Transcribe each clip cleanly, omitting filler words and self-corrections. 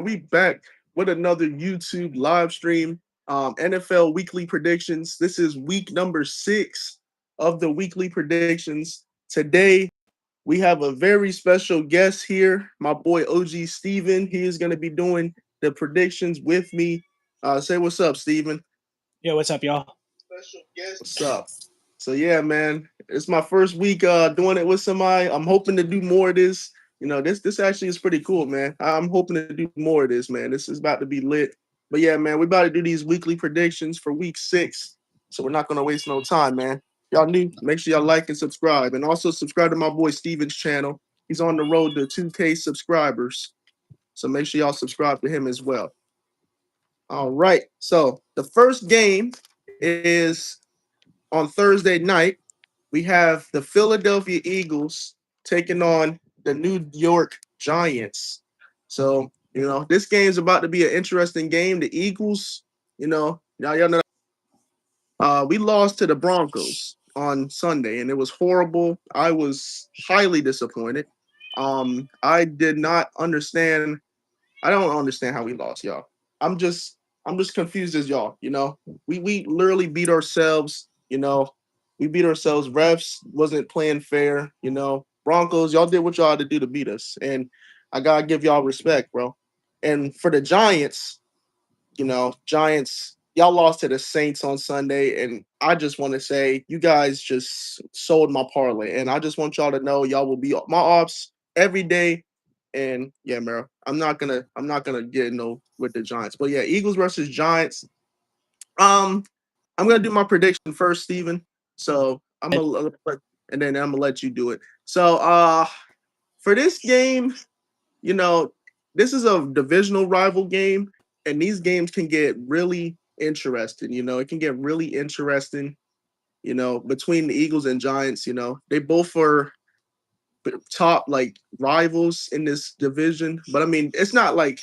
We back with another YouTube live stream. NFL weekly predictions. This is week number 6 of the weekly predictions. Today we have a very special guest here, my boy OG Steven. He is going to be doing the predictions with me. Say what's up, Steven. Yo, what's up, y'all? Special guest. What's up? So yeah, man, it's my first week doing it with somebody. I'm hoping to do more of this. This actually is pretty cool, man. I'm hoping to do more of this, man. This is about to be lit. But yeah, man, we about to do these weekly predictions for week 6. So we're not gonna waste no time, man. Y'all new, make sure y'all like and subscribe. And also subscribe to my boy Steven's channel. He's on the road to 2K subscribers. So make sure y'all subscribe to him as well. All right. So the first game is on Thursday night. We have the Philadelphia Eagles taking on the New York Giants. So, this game's about to be an interesting game. The Eagles, y'all know we lost to the Broncos on Sunday, and it was horrible. I was highly disappointed. I did not understand. I don't understand how we lost, y'all. I'm just I'm just confused as y'all. We literally beat ourselves. We beat ourselves. Refs wasn't playing fair. Broncos, y'all did what y'all had to do to beat us, and I gotta give y'all respect, bro. And for the Giants, Giants, y'all lost to the Saints on Sunday, and I just want to say you guys just sold my parlay, and I just want y'all to know y'all will be my ops every day. And yeah, man, I'm not gonna get no with the Giants, but yeah, Eagles versus Giants. Um, I'm gonna do my prediction first, Steven. So and then I'm gonna let you do it. So for this game, you know, this is a divisional rival game, and these games can get really interesting. It can get really interesting. Between the Eagles and Giants, they both are top like rivals in this division. But I mean, it's not like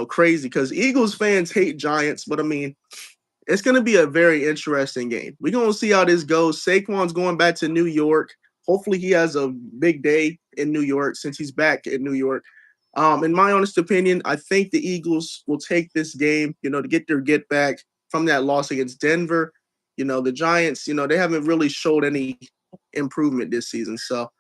crazy because Eagles fans hate Giants. But I mean, it's going to be a very interesting game. We're going to see how this goes. Saquon's going back to New York. Hopefully, he has a big day in New York since he's back in New York. In my honest opinion, I think the Eagles will take this game, to get their get back from that loss against Denver. The Giants, they haven't really showed any improvement this season. So,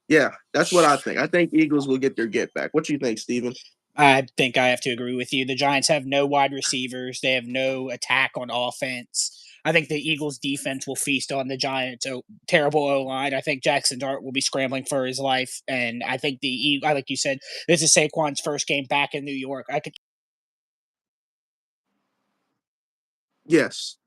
yeah, that's what I think. I think Eagles will get their get back. What do you think, Steven? I think I have to agree with you. The Giants have no wide receivers. They have no attack on offense. I think the Eagles defense will feast on the Giants' terrible O line. I think Jackson Dart will be scrambling for his life, and I think I like you said, this is Saquon's first game back in New York. I could Yes.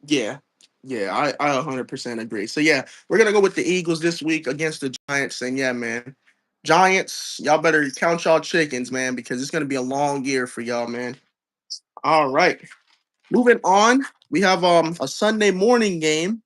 Yeah. Yeah, I 100% agree. So yeah, we're gonna go with the Eagles this week against the Giants, and yeah, man, Giants, y'all better count y'all chickens, man, because it's gonna be a long year for y'all, man. All right, moving on, we have a Sunday morning game.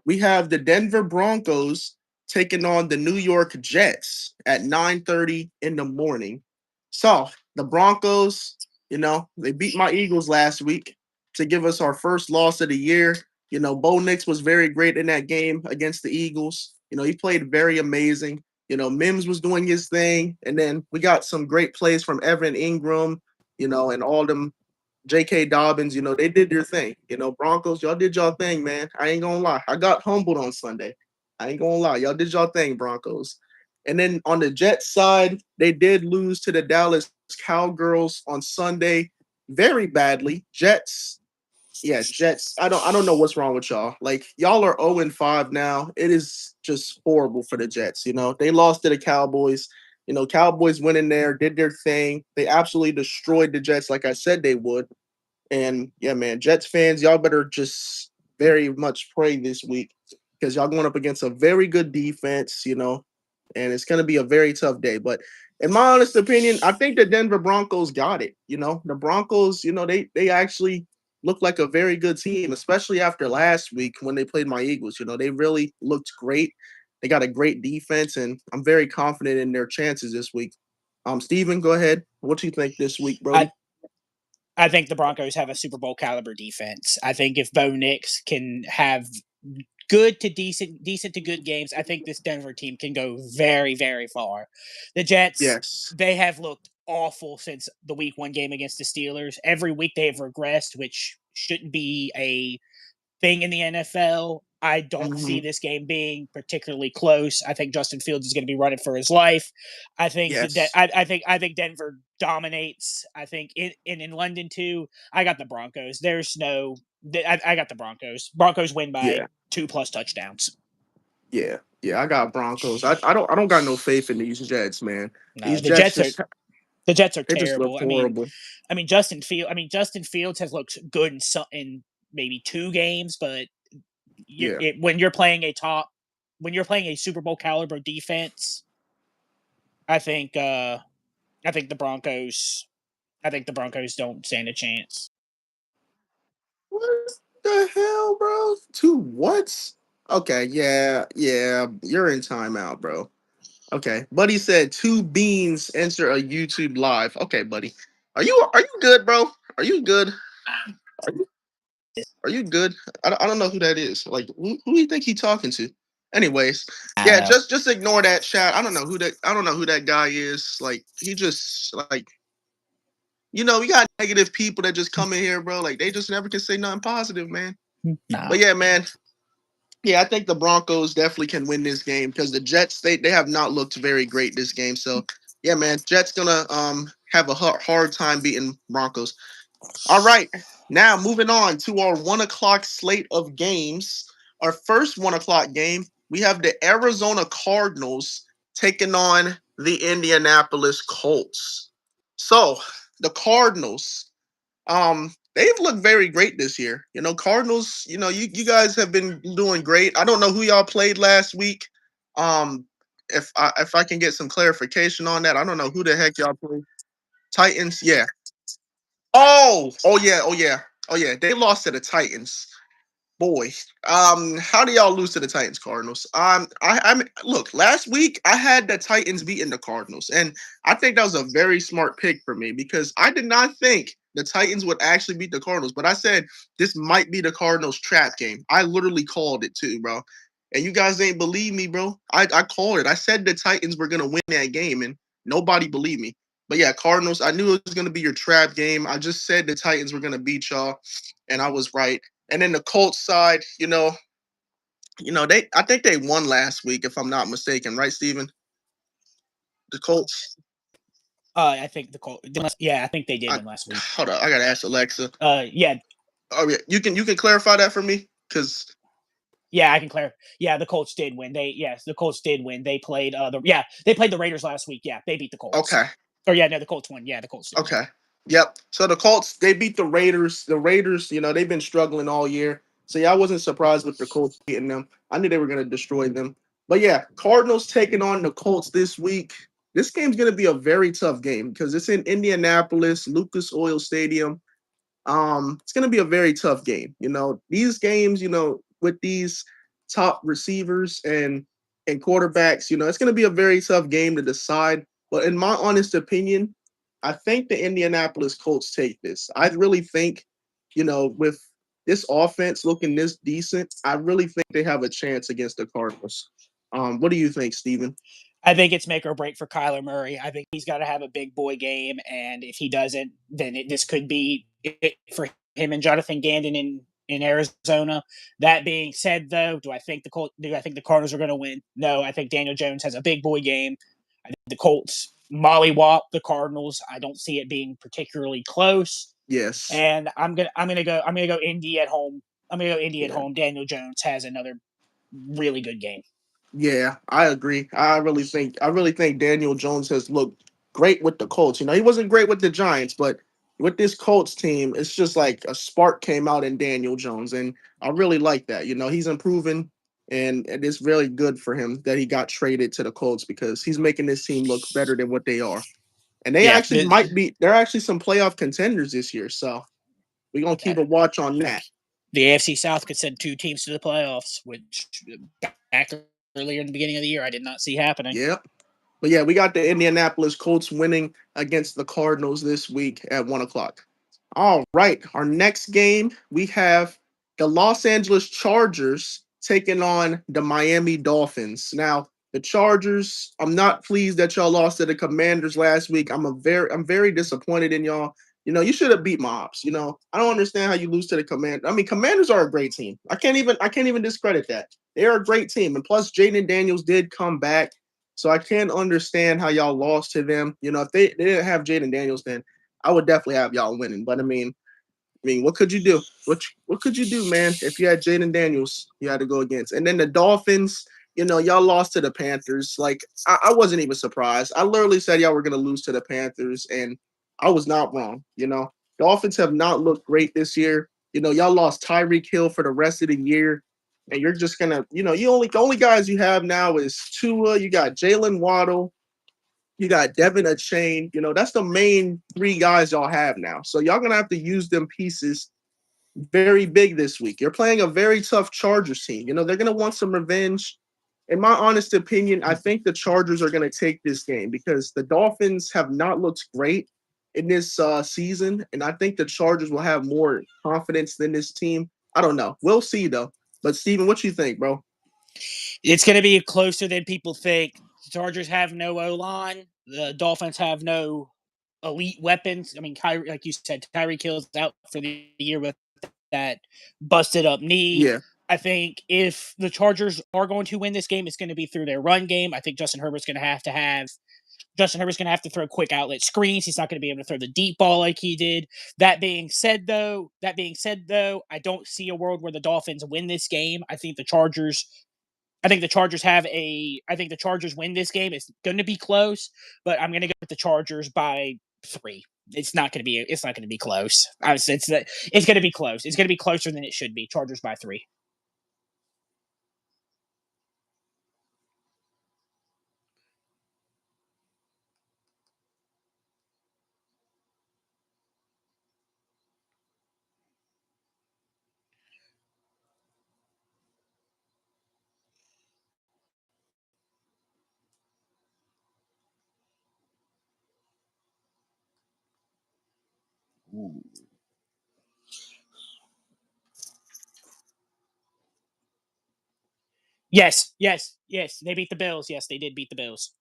We have the Denver Broncos taking on the New York Jets at 9:30 in the morning. So the Broncos, they beat my Eagles last week to give us our first loss of the year. Bo Nix was very great in that game against the Eagles. He played very amazing. Mims was doing his thing, and then we got some great plays from Evan Ingram, and all them J.K. Dobbins, they did their thing. Broncos, y'all did y'all thing, man. I ain't gonna lie. I got humbled on Sunday. I ain't gonna lie. Y'all did y'all thing, Broncos. And then on the Jets side, they did lose to the Dallas Cowgirls on Sunday very badly. Jets, yeah, Jets. I don't know what's wrong with y'all. Like y'all are 0-5 now. It is just horrible for the Jets. They lost to the Cowboys. Cowboys went in there, did their thing. They absolutely destroyed the Jets, like I said they would. And yeah, man, Jets fans, y'all better just very much pray this week because y'all going up against a very good defense, and it's going to be a very tough day. But in my honest opinion, I think the Denver Broncos got it. The Broncos, they actually look like a very good team, especially after last week when they played my Eagles. They really looked great. They got a great defense, and I'm very confident in their chances this week. Steven, go ahead. What do you think this week, I Brody? I think the Broncos have a Super Bowl caliber defense. I think if Bo Nix can have good to decent to good games, I think this Denver team can go very, very far. The Jets, Yes. they have looked awful since the week 1 game against the Steelers. Every week they have regressed, which shouldn't be a thing in the NFL. I don't see Mhm. this game being particularly close. I think Justin Fields is going to be running for his life. I think that Yes. I think Denver dominates. I think in London too. I got the Broncos. There's no. I got the Broncos. Broncos win by Yeah. 2+ touchdowns. Yeah. Yeah. I got Broncos. I don't got no faith in these Jets, man. No, These Jets just the Jets are they just look terrible. horrible. Justin Fields has looked good in maybe 2 games, but Yeah. when you're playing a Super Bowl caliber defense, I think I think the Broncos don't stand a chance. What the hell, bro? Two what? Okay, yeah, yeah. You're in timeout, bro. Okay. Buddy said 2 beans enter a YouTube live. Okay, buddy. Are you good, bro? Are you good? Are you, are you good? I don't know who that is. Like who do you think he talking to? Anyways, I yeah, don't know. just ignore that chat. I don't know who that guy is. Like he just like we got negative people that just come in here, bro. Like they just never can say nothing positive, man. Nah. But yeah, man. Yeah, I think the Broncos definitely can win this game because the Jets they have not looked very great this game. So yeah, man, Jets gonna have a hard time beating Broncos. All right, now moving on to our 1 o'clock slate of games. Our first 1 o'clock game, we have the Arizona Cardinals taking on the Indianapolis Colts. So the Cardinals, they've looked very great this year. Cardinals, you guys have been doing great. I don't know who y'all played last week. Um, if I can get some clarification on that, I don't know who the heck y'all played. Titans, yeah. Oh yeah, oh yeah, oh yeah. They lost to the Titans. Boy, how do y'all lose to the Titans, Cardinals? Look. Last week I had the Titans beating the Cardinals, and I think that was a very smart pick for me because I did not think the Titans would actually beat the Cardinals, but I said this might be the Cardinals trap game. I literally called it too, bro. And you guys ain't believe me, bro. I called it. I said the Titans were gonna win that game, and nobody believed me. But yeah, Cardinals. I knew it was gonna be your trap game. I just said the Titans were gonna beat y'all, and I was right. And then the Colts side, I think they won last week, if I'm not mistaken, right, Steven? The Colts. I think the Colts. Yeah, I think they did I, win last week. hold up, I gotta ask Alexa. Yeah, Oh yeah, you can clarify that for me, because yeah, I can clarify. Yeah, the Colts did win. The Colts did win. They played they played the Raiders last week. Yeah, they beat the Colts. okay, Or yeah, no, the Colts won. Yeah, the Colts did win. okay, yep. So the Colts they beat the Raiders. The Raiders, they've been struggling all year. So yeah, I wasn't surprised with the Colts beating them. I knew they were gonna destroy them. But yeah, Cardinals taking on the Colts this week. This game's gonna be a very tough game because it's in Indianapolis, Lucas Oil Stadium. It's going to be a very tough game. These games, with these top receivers and quarterbacks, it's going to be a very tough game to decide. But in my honest opinion, I think the Indianapolis Colts take this. I really think, with this offense looking this decent, I really think they have a chance against the Cardinals. What do you think, Steven? I think it's make or break for Kyler Murray. I think he's got to have a big boy game, and if he doesn't, then this could be it for him and Jonathan Gandon in Arizona. That being said, though, do I think the Cardinals are going to win? No, I think Daniel Jones has a big boy game. I think the Colts mollywop the Cardinals. I don't see it being particularly close. Yes. And I'm gonna go Indy at home. I'm gonna go Indy at Yeah. home. Daniel Jones has another really good game. Yeah, I agree. I really think Daniel Jones has looked great with the Colts. He wasn't great with the Giants, but with this Colts team, it's just like a spark came out in Daniel Jones, and I really like that. He's improving, and it's really good for him that he got traded to the Colts because he's making this team look better than what they are. And they Yeah, actually might be. They're actually some playoff contenders this year, so we're gonna keep a watch on that. the AFC South could send 2 teams to the playoffs, which back earlier in the beginning of the year I did not see happening. Yep. But yeah, we got the Indianapolis Colts winning against the Cardinals this week at 1 o'clock. All right. Our next game, we have the Los Angeles Chargers taking on the Miami Dolphins. Now, the Chargers, I'm not pleased that y'all lost to the Commanders last week. I'm very disappointed in y'all. You should have beat Mobs. I don't understand how you lose to the Commanders. I mean, Commanders are a great team. I can't even discredit that. They're a great team. And plus Jaden Daniels did come back. So I can't understand how y'all lost to them. If they didn't have Jaden Daniels, then I would definitely have y'all winning. But I mean, what could you do? What could you do, man? If you had Jaden Daniels, you had to go against. And then the Dolphins, y'all lost to the Panthers. Like I wasn't even surprised. I literally said y'all were gonna lose to the Panthers, and I was not wrong. Dolphins have not looked great this year. Y'all lost Tyreek Hill for the rest of the year, and you're just gonna, the only guys you have now is Tua. You got Jalen Waddle. You got Devin Achane. That's the main three guys y'all have now. So y'all gonna have to use them pieces very big this week. You're playing a very tough Chargers team. They're gonna want some revenge. In my honest opinion, I think the Chargers are gonna take this game because the Dolphins have not looked great in this season, and I think the Chargers will have more confidence than this team. I don't know. We'll see though. But Steven, what you think, bro? It's going to be closer than people think. The Chargers have no O line. The Dolphins have no elite weapons. I mean, like you said, Tyreek Hill's out for the year with that busted up knee. Yeah. I think if the Chargers are going to win this game, it's going to be through their run game. I think Justin Herbert's going to have to throw quick outlet screens. He's not going to be able to throw the deep ball like he did. That being said, though, I don't see a world where the Dolphins win this game. I think the Chargers win this game. It's going to be close, but I'm going to go with the Chargers by 3. It's not going to be close. It's going to be close. It's going to be closer than it should be. Chargers by 3. Yes, yes, yes. They beat the Bills. Yes, they did beat the Bills.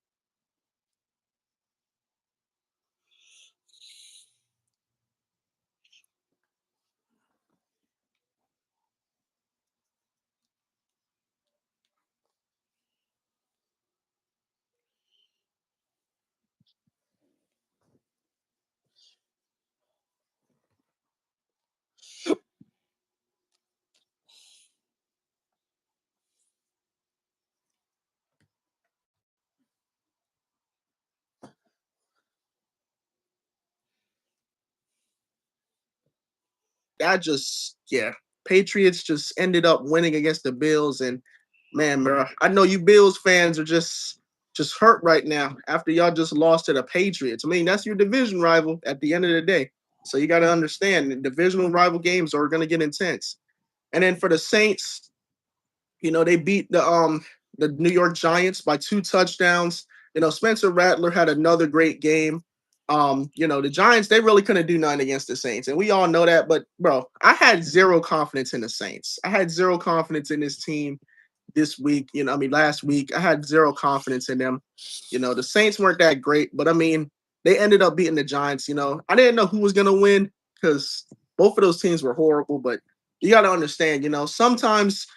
That just yeah, Patriots just ended up winning against the Bills, and man, bro, I know you Bills fans are just hurt right now after y'all just lost to the Patriots. I mean, that's your division rival at the end of the day. So you got to understand the divisional rival games are going to get intense. And then for the Saints, they beat the New York Giants by 2 touchdowns. Spencer Rattler had another great game. The Giants, they really couldn't do nothing against the Saints. And we all know that. But bro, I had zero confidence in the Saints. I had zero confidence in this team this week. Last week. I had zero confidence in them. The Saints weren't that great, but I mean, they ended up beating the Giants. I didn't know who was gonna win because both of those teams were horrible, but you gotta understand, sometimes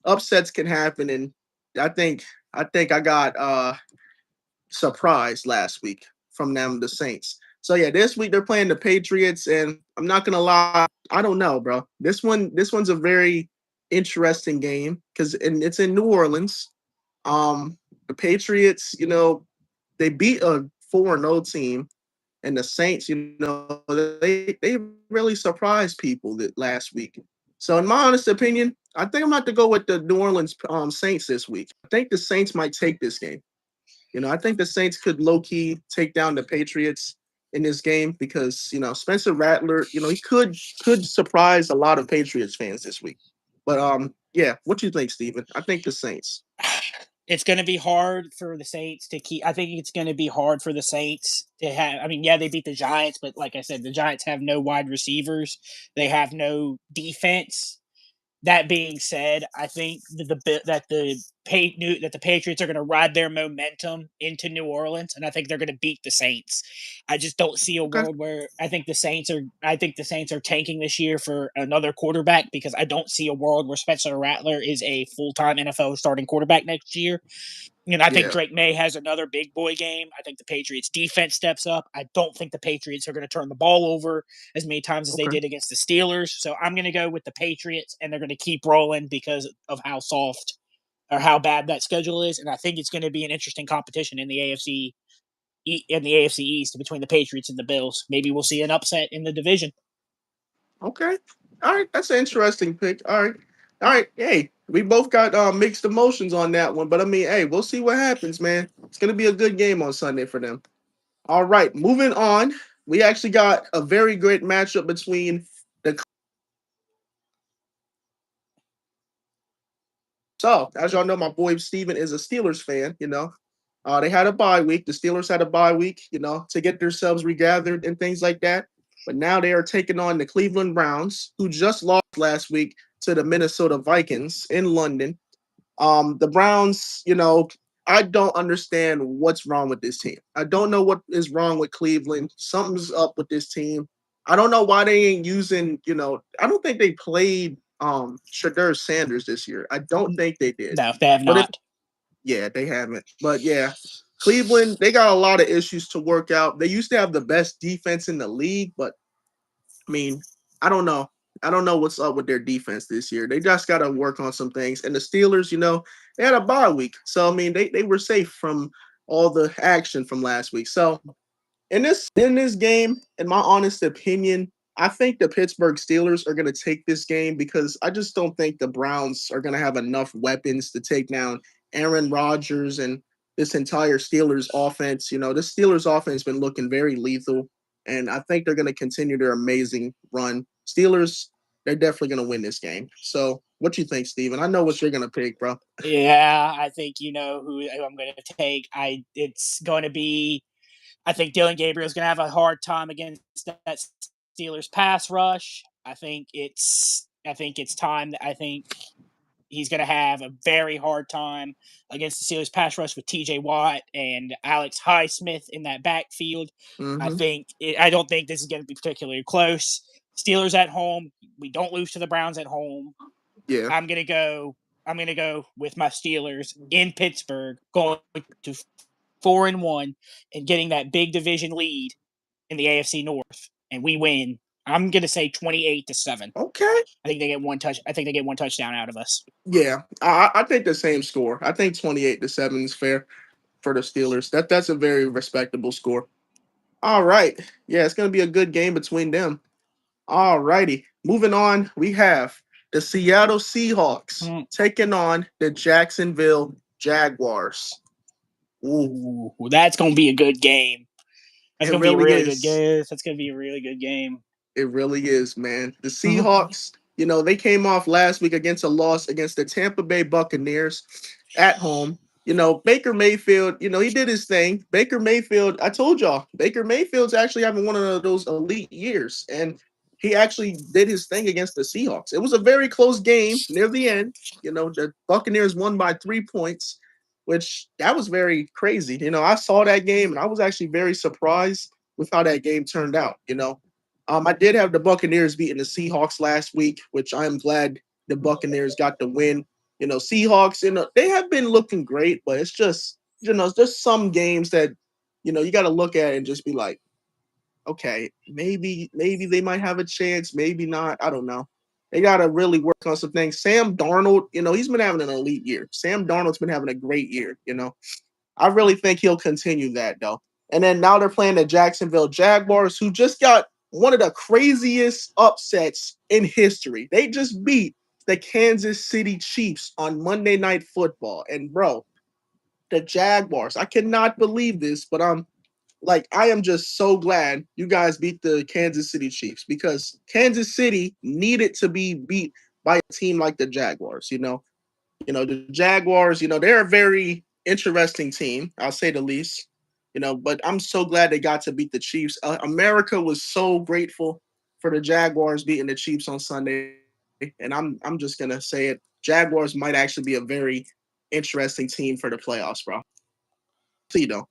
upsets can happen, and I think I got surprised last week from them, the Saints. So yeah, this week they're playing the Patriots, and I'm not gonna lie, I don't know, bro. This one's a very interesting game because it's in New Orleans. The Patriots, they beat a 4-0 team, and the Saints, they really surprised people that last week. So in my honest opinion, I think I'm going to have to go with the New Orleans Saints this week. I think the Saints might take this game. I think the Saints could low key take down the Patriots in this game because Spencer Rattler, he could surprise a lot of Patriots fans this week. But yeah, what do you think, Steven? I think the Saints. It's going to be hard for the Saints to keep. I think it's going to be hard for the Saints to have. I mean, yeah, they beat the Giants, but like I said, the Giants have no wide receivers. They have no defense. That being said, I think that the Patriots are going to ride their momentum into New Orleans, and I think they're going to beat the Saints. I just don't see a Okay. world where I think the Saints are tanking this year for another quarterback because I don't see a world where Spencer Rattler is a full-time NFL starting quarterback next year. I think Yeah. Drake May has another big boy game. I think the Patriots defense steps up. I don't think the Patriots are going to turn the ball over as many times as they Okay. did against the Steelers. So I'm going to go with the Patriots, and they're going to keep rolling because of how soft or how bad that schedule is. And I think it's going to be an interesting competition in the AFC East between the Patriots and the Bills. Maybe we'll see an upset in the division. Okay. All right. That's an interesting pick. All right. All right. Hey, we both got mixed emotions on that one, but I mean, hey, we'll see what happens, man. It's gonna be a good game on Sunday for them. All right. Moving on. We actually got a very great matchup between the. So, as y'all know, my boy Steven is a Steelers fan. They had a bye week. The Steelers had a bye week, to get themselves regathered and things like that. But now they are taking on the Cleveland Browns, who just lost last week to the Minnesota Vikings in London. The Browns, I don't understand what's wrong with this team. I don't know what is wrong with Cleveland. Something's up with this team. I don't know why they ain't using, I don't think they played Shadur Sanders this year. I don't think they did. No, they have But if not. yeah, they haven't. But yeah, Cleveland, they got a lot of issues to work out. They used to have the best defense in the league, but I mean, I don't know. I don't know what's up with their defense this year. They just got to work on some things. And the Steelers, they had a bye week. So, I mean, they were safe from all the action from last week. So, in this game, in my honest opinion, I think the Pittsburgh Steelers are going to take this game because I just don't think the Browns are going to have enough weapons to take down Aaron Rodgers and this entire Steelers offense. The Steelers offense has been looking very lethal, and I think they're going to continue their amazing run. Steelers, they're definitely going to win this game. So, what you think, Steven? I know what you're going to pick, bro. Yeah, I think you know who I'm going to take. It's going to be. I think Dylan Gabriel is going to have a hard time against that Steelers pass rush. I think it's time. I think he's going to have a very hard time against the Steelers pass rush with T.J. Watt and Alex Highsmith in that backfield. Mm-hmm. I don't think this is going to be particularly close. Steelers at home. We don't lose to the Browns at home. Yeah. I'm gonna go. I'm gonna go with my Steelers in Pittsburgh, going to 4-1 and getting that big division lead in the AFC North, and we win. I'm gonna say 28-7. Okay. I think they get one touch. I think they get one touchdown out of us. Yeah, I think the same score. I think 28-7 is fair for the Steelers. That's a very respectable score. All right. Yeah, it's gonna be a good game between them. All righty. Moving on, we have the Seattle Seahawks Mm. taking on the Jacksonville Jaguars. Ooh, that's gonna be a good game. That's It gonna be a really really good is. game. That's gonna be a really good game. It really is, man. The Seahawks, they came off last week against a loss against the Tampa Bay Buccaneers at home. Baker Mayfield, he did his thing. Baker Mayfield, I told y'all, Baker Mayfield's actually having one of those elite years. And he actually did his thing against the Seahawks. It was a very close game near the end. The Buccaneers won by 3 points, which that was very crazy. I saw that game and I was actually very surprised with how that game turned out. I did have the Buccaneers beating the Seahawks last week, which I am glad the Buccaneers got the win. Seahawks, they have been looking great, but it's just, it's just some games that, you got to look at and just be like, okay, maybe they might have a chance, maybe not. I don't know. They got to really work on some things. Sam Darnold, he's been having an elite year. Sam Darnold's been having a great year. I really think he'll continue that though. And then now they're playing the Jacksonville Jaguars, who just got one of the craziest upsets in history. They just beat the Kansas City Chiefs on Monday Night Football. And bro, the Jaguars, I cannot believe this, but I am just so glad you guys beat the Kansas City Chiefs because Kansas City needed to be beat by a team like the Jaguars. The Jaguars, they're a very interesting team. I'll say the least. But I'm so glad they got to beat the Chiefs. America was so grateful for the Jaguars beating the Chiefs on Sunday, and I'm just gonna say it. Jaguars might actually be a very interesting team for the playoffs, bro. See though.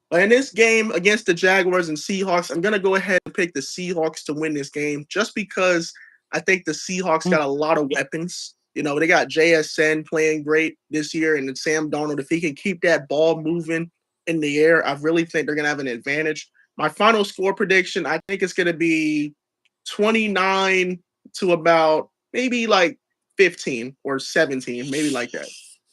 But in this game against the Jaguars and Seahawks, I'm gonna go ahead and pick the Seahawks to win this game just because I think the Seahawks got a lot of weapons. They got JSN playing great this year, and then Sam Darnold. If he can keep that ball moving in the air, I really think they're gonna have an advantage. My final score prediction, I think it's gonna be 29 to about maybe like 15 or 17, maybe like that,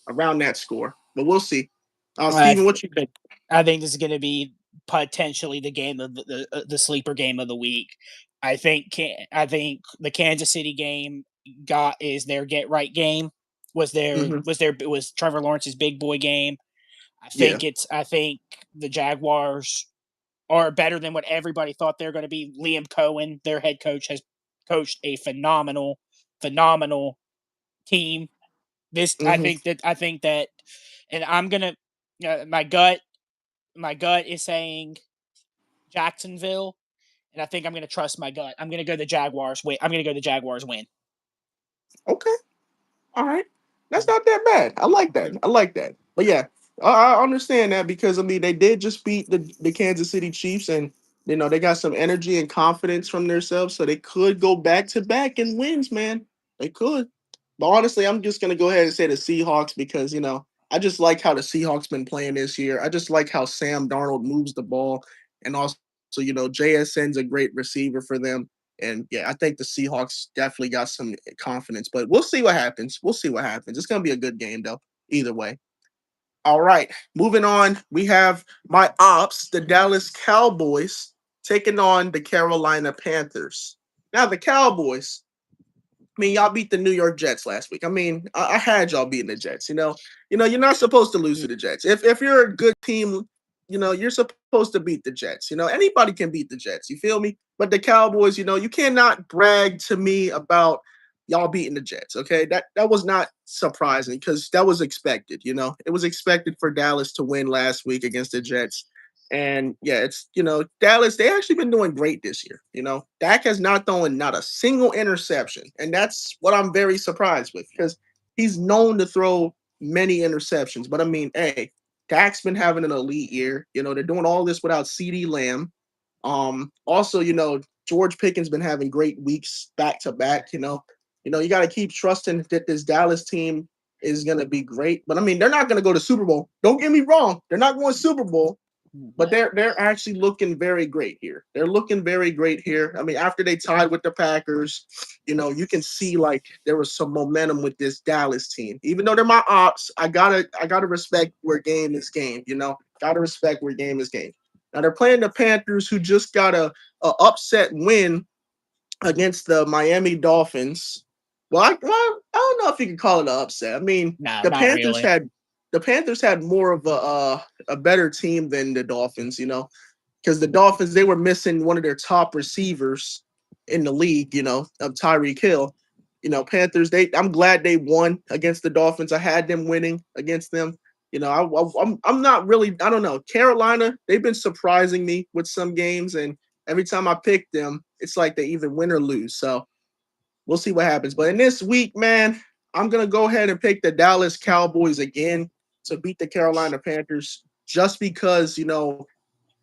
around that score. But we'll see. I Steven, what you think? I think this is going to be potentially the game of the sleeper game of the week. I think the Kansas City game is their get right game. Hmm. Was Trevor Lawrence's big boy game. Yeah. I think the Jaguars are better than what everybody thought they're going to be. Liam Cohen, their head coach, has coached a phenomenal team. Hmm. I think that, and I'm gonna my gut is saying Jacksonville, and I think I'm gonna trust my gut. I'm gonna go the Jaguars win. I'm gonna go the Jaguars win. Okay. All right. That's not that bad. I like that. I like that. But yeah, I understand that because I mean they did just beat the Kansas City Chiefs, and they got some energy and confidence from themselves, so they could go back to back and wins, man. They could. But honestly, I'm just gonna go ahead and say the Seahawks because I just like how the Seahawks been playing this year. I just like how Sam Darnold moves the ball, and also JSN's a great receiver for them. And yeah, I think the Seahawks definitely got some confidence, but we'll see what happens. We'll see what happens. It's gonna be a good game though, either way. All right, moving on. We have my ops, the Dallas Cowboys, taking on the Carolina Panthers. Now the Cowboys, I mean, y'all beat the New York Jets last week. I mean, I had y'all beating the Jets. You're not supposed to lose to the Jets. If you're a good team, you're supposed to beat the Jets. Anybody can beat the Jets. You feel me? But the Cowboys, you cannot brag to me about y'all beating the Jets. Okay, that was not surprising because that was expected. It was expected for Dallas to win last week against the Jets. And yeah, it's Dallas. They actually been doing great this year. Dak has not thrown not a single interception, and that's what I'm very surprised with because he's known to throw many interceptions. But I mean, hey, Dak's been having an elite year. They're doing all this without CeeDee Lamb. Also, George Pickens been having great weeks back to back. You got to keep trusting that this Dallas team is going to be great. But I mean, they're not going to go to Super Bowl. Don't get me wrong; they're not going Super Bowl. But they're actually looking very great here. They're looking very great here. I mean, after they tied with the Packers, you can see like there was some momentum with this Dallas team. Even though they're my ops, I gotta respect where game is game. Gotta respect where game is game. Now they're playing the Panthers, who just got a upset win against the Miami Dolphins. Well, I don't know if you could call it an upset. I mean, No, the not Panthers really. had the Panthers had more of a better team than the Dolphins, because the Dolphins they were missing one of their top receivers in the league, of Tyreek Hill. Panthers I'm glad they won against the Dolphins. I had them winning against them. I'm not really I don't know. Carolina, they've been surprising me with some games, and every time I pick them, it's like they either win or lose. So we'll see what happens. But in this week, man, I'm gonna go ahead and pick the Dallas Cowboys again to beat the Carolina Panthers, just because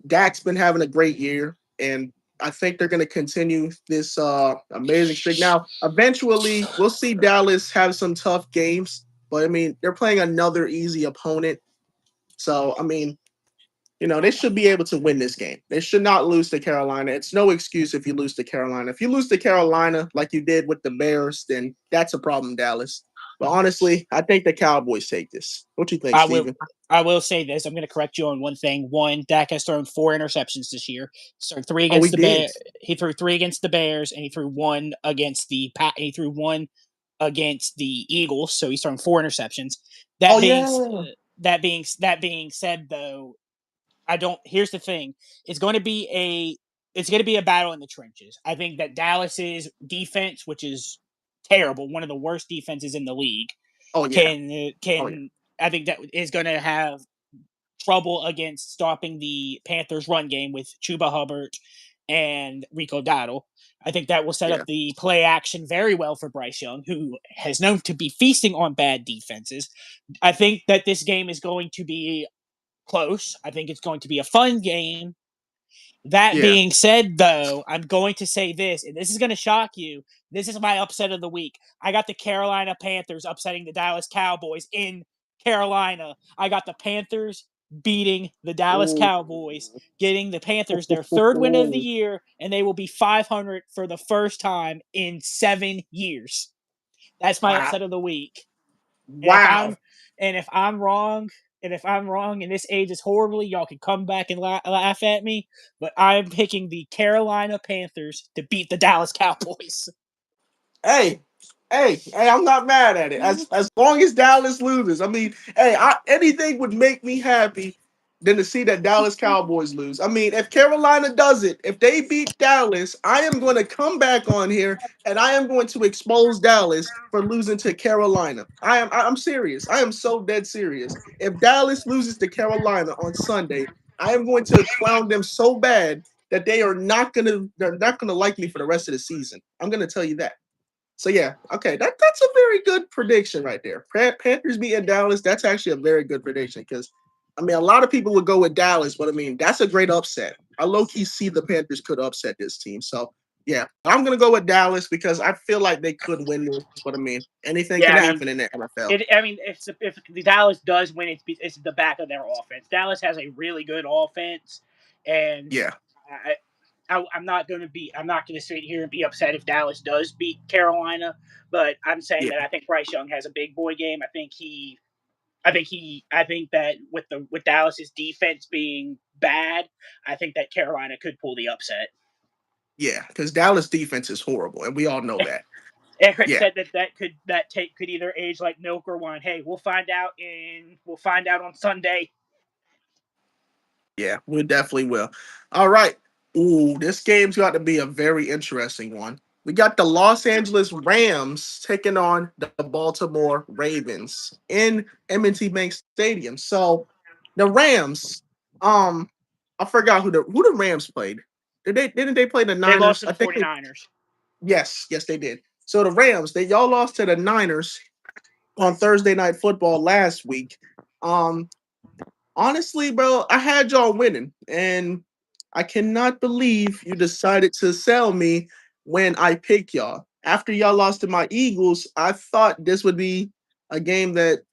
Dak's been having a great year, and I think they're going to continue this amazing streak. Now, eventually, we'll see Dallas have some tough games, but I mean, they're playing another easy opponent. So, I mean, they should be able to win this game. They should not lose to Carolina. It's no excuse if you lose to Carolina. If you lose to Carolina like you did with the Bears, then that's a problem, Dallas. But honestly, I think the Cowboys take this. What you think, I will. Steven? I will say this. I'm going to correct you on one thing. One, Dak has thrown 4 interceptions this year. He threw three Oh, we against the did. Bear. He threw 3 against the Bears, and he threw one against the He threw one against the Eagles. So he's thrown 4 interceptions. Oh, That being yeah. that being said, though, I don't. Here's the thing: it's going to be a battle in the trenches. I think that Dallas's defense, which is terrible, one of the worst defenses in the league, Oh yeah. Oh yeah. Can I think that is going to have trouble against stopping the Panthers' run game with Chuba Hubbard and Rico Dowdle. I think that will set Yeah. up the play action very well for Bryce Young, who has known to be feasting on bad defenses. I think that this game is going to be close. I think it's going to be a fun game. That Yeah. being said, though, I'm going to say this, and this is going to shock you. This is my upset of the week. I got the Carolina Panthers upsetting the Dallas Cowboys in Carolina. I got the Panthers beating the Dallas Ooh. Cowboys, getting the Panthers their third win of the year, and they will be 500 for the first time in 7 years. That's my Wow. upset of the week. And if Wow. I'm and if I'm wrong, and this ages horribly, y'all can come back and laugh at me. But I'm picking the Carolina Panthers to beat the Dallas Cowboys. Hey, hey, I'm not mad at it. As long as Dallas loses, I mean, hey, anything would make me happy than to see that Dallas Cowboys lose. I mean, if Carolina does it, if they beat Dallas, I am going to come back on here and I am going to expose Dallas for losing to Carolina. I'm serious. I am so dead serious. If Dallas loses to Carolina on Sunday, I am going to clown them so bad that they're not gonna like me for the rest of the season. I'm gonna tell you that. So yeah, okay, that's a very good prediction right there. Panthers beating Dallas. That's actually a very good prediction because I mean a lot of people would go with Dallas, but I mean that's a great upset. I low key see the Panthers could upset this team. So yeah, I'm gonna go with Dallas because I feel like they could win this. But I mean anything Yeah, can I mean, happen in the NFL. if the Dallas does win, it's the back of their offense. Dallas has a really good offense, and Yeah, I'm not going to sit here and be upset if Dallas does beat Carolina. But I'm saying yeah, that I think Bryce Young has a big boy game. I think that with Dallas's defense being bad, I think that Carolina could pull the upset. yeah. Because Dallas defense is horrible, and we all know that. Eric Yeah. said that take could either age like milk or wine. Hey, we'll find out on Sunday. Yeah, we definitely will. All right. Ooh, this game's got to be a very interesting one. We got the Los Angeles Rams taking on the Baltimore Ravens in M&T Bank Stadium. So the Rams, I forgot who the Rams played. Didn't they play the They lost Niners? to I the think 49ers. yes, they did. So the Rams, y'all lost to the Niners on Thursday Night Football last week. Um, Honestly, bro, I had y'all winning, and I cannot believe you decided to sell me when I picked y'all. After y'all lost to my Eagles, I thought this would be a game that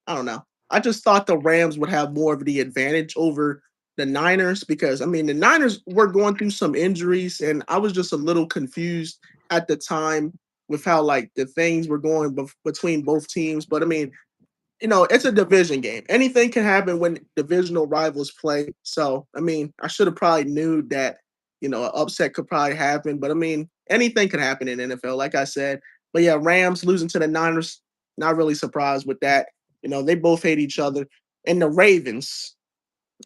I don't know. I just thought the Rams would have more of the advantage over the Niners because I mean the Niners were going through some injuries, and I was just a little confused at the time with how like the things were going between both teams. But I mean, it's a division game. Anything can happen when divisional rivals play. So, I mean, I should have probably knew that, an upset could probably happen. But I mean, anything can happen in NFL, like I said. But yeah, Rams losing to the Niners, not really surprised with that. They both hate each other. And the Ravens,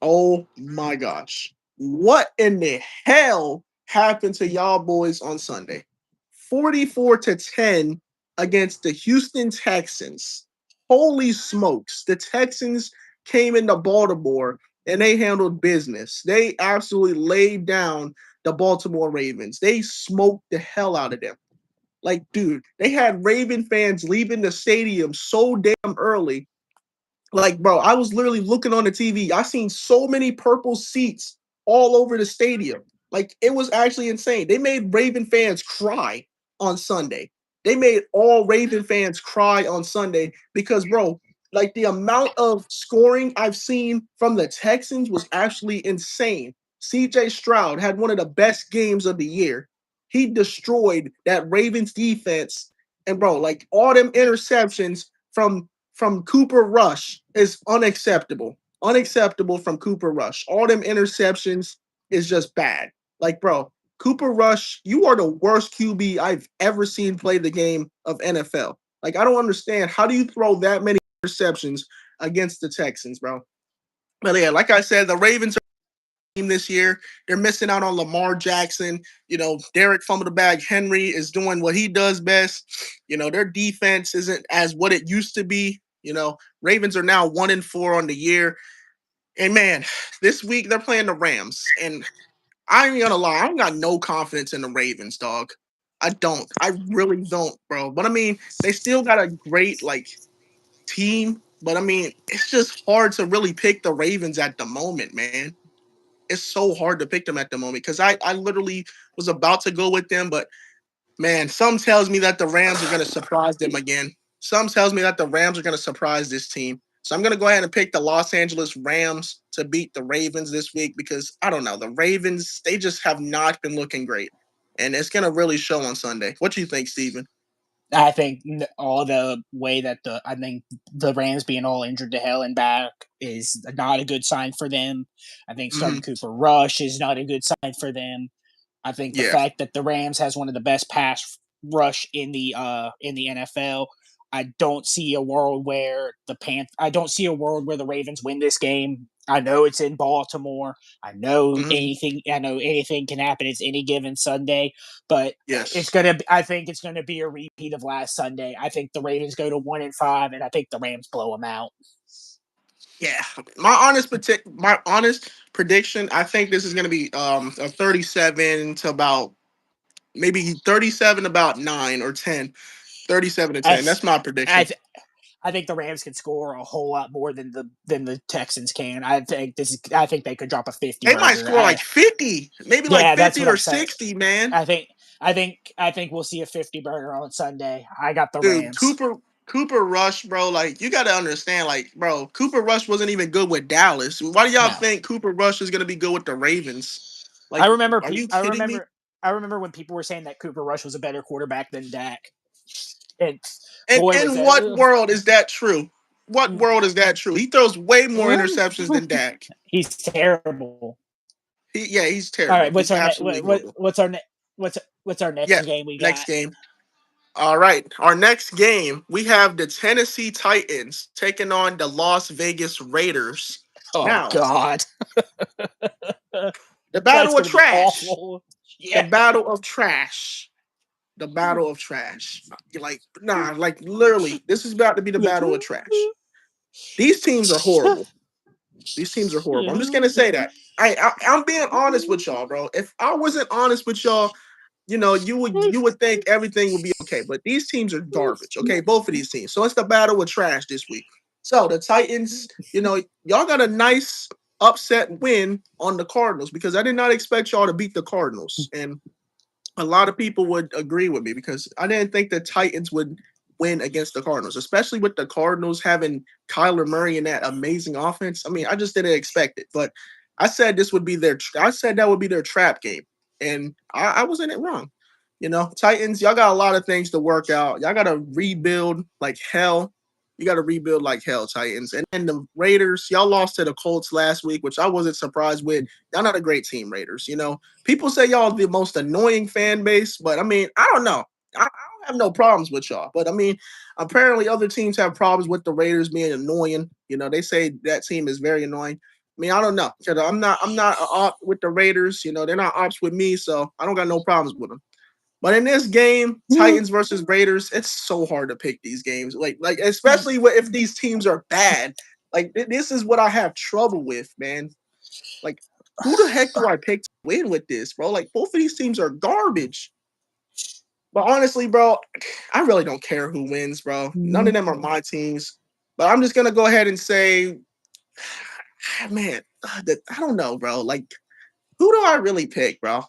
oh my gosh. What in the hell happened to y'all boys on Sunday? 44-10 against the Houston Texans. Holy smokes. The Texans came into Baltimore and they handled business. They absolutely laid down the Baltimore Ravens. They smoked the hell out of them. Like, dude, they had Raven fans leaving the stadium so damn early. Like, bro, I was literally looking on the TV. I seen so many purple seats all over the stadium. Like, it was actually insane. They made Raven fans cry on Sunday. They made all Raven fans cry on Sunday because, bro, like the amount of scoring I've seen from the Texans was actually insane. CJ Stroud had one of the best games of the year. He destroyed that Ravens defense. And, bro, like all them interceptions from Cooper Rush is unacceptable. Unacceptable from Cooper Rush. All them interceptions is just bad. Like, bro, Cooper Rush, you are the worst QB I've ever seen play the game of NFL. Like, I don't understand. How do you throw that many interceptions against the Texans, bro? But yeah, like I said, the Ravens this year. They're missing out on Lamar Jackson. Derek fumbled the bag. Henry is doing what he does best. Their defense isn't as what it used to be. Ravens are now 1-4 on the year. And man, this week they're playing the Rams. And I ain't gonna lie, I ain't got no confidence in the Ravens, dog. I don't. I really don't, bro. But I mean, they still got a great team. But I mean, it's just hard to really pick the Ravens at the moment, man. It's so hard to pick them at the moment because I literally was about to go with them, but man, some tells me that the Rams are going to surprise them again. Some tells me that the Rams are going to surprise this team. So I'm going to go ahead and pick the Los Angeles Rams to beat the Ravens this week because I don't know. The Ravens, they just have not been looking great. And it's going to really show on Sunday. What do you think, Steven? I think all the way that I think the Rams being all injured to hell and back is not a good sign for them. I think starting Cooper Rush is not a good sign for them. I think the fact that the Rams has one of the best pass rush in the NFL. I don't see a world where the Ravens win this game. I know it's in Baltimore. I know anything can happen. It's any given Sunday, but I think it's gonna be a repeat of last Sunday. I think the Ravens go to 1-5, and I think the Rams blow them out. Yeah, my honest prediction. I think this is going to be a 37 to about maybe 37 about 9 or 10. 37 to 10. That's my prediction. I think the Rams can score a whole lot more than the Texans can. I think they could drop a 50. They might score like 50, maybe like 50 or 60, man. I think we'll see a 50 burger on Sunday. I got the Rams. Cooper Rush, bro. Like you got to understand, bro, Cooper Rush wasn't even good with Dallas. Why do y'all think Cooper Rush is going to be good with the Ravens? I remember. Are you kidding me? I remember when people were saying that Cooper Rush was a better quarterback than Dak. In what world is that true? What world is that true? He throws way more interceptions than Dak. He's terrible. He's terrible. All right, what's our next game we got? Next game. All right, our next game, we have the Tennessee Titans taking on the Las Vegas Raiders. Oh, God. The battle of trash. Yeah. The battle of trash. The battle of trash. Literally, this is about to be the battle of trash. These teams are horrible. I'm just gonna say that. I'm being honest with y'all, bro. If I wasn't honest with y'all, you would think everything would be okay. But these teams are garbage. Okay, both of these teams. So it's the battle of trash this week. So the Titans, y'all got a nice upset win on the Cardinals because I did not expect y'all to beat the Cardinals. And a lot of people would agree with me because I didn't think the Titans would win against the Cardinals, especially with the Cardinals having Kyler Murray in that amazing offense. I mean, I just didn't expect it, but I said that would be their trap game, and I wasn't it wrong. Titans, y'all got a lot of things to work out. Y'all got to rebuild like hell. You got to rebuild like hell, Titans. And then the Raiders, y'all lost to the Colts last week, which I wasn't surprised with. Y'all not a great team, Raiders. People say y'all the most annoying fan base, but I mean, I don't know. I don't have no problems with y'all. But I mean, apparently other teams have problems with the Raiders being annoying. They say that team is very annoying. I mean, I don't know. I'm not op with the Raiders. They're not ops with me, so I don't got no problems with them. But in this game, Titans versus Raiders, it's so hard to pick these games. Like especially if these teams are bad. Like this is what I have trouble with, man. Like who the heck do I pick to win with this, bro? Like both of these teams are garbage. But honestly, bro, I really don't care who wins, bro. None of them are my teams. But I'm just gonna go ahead and say, man, I don't know, bro. Like, who do I really pick, bro?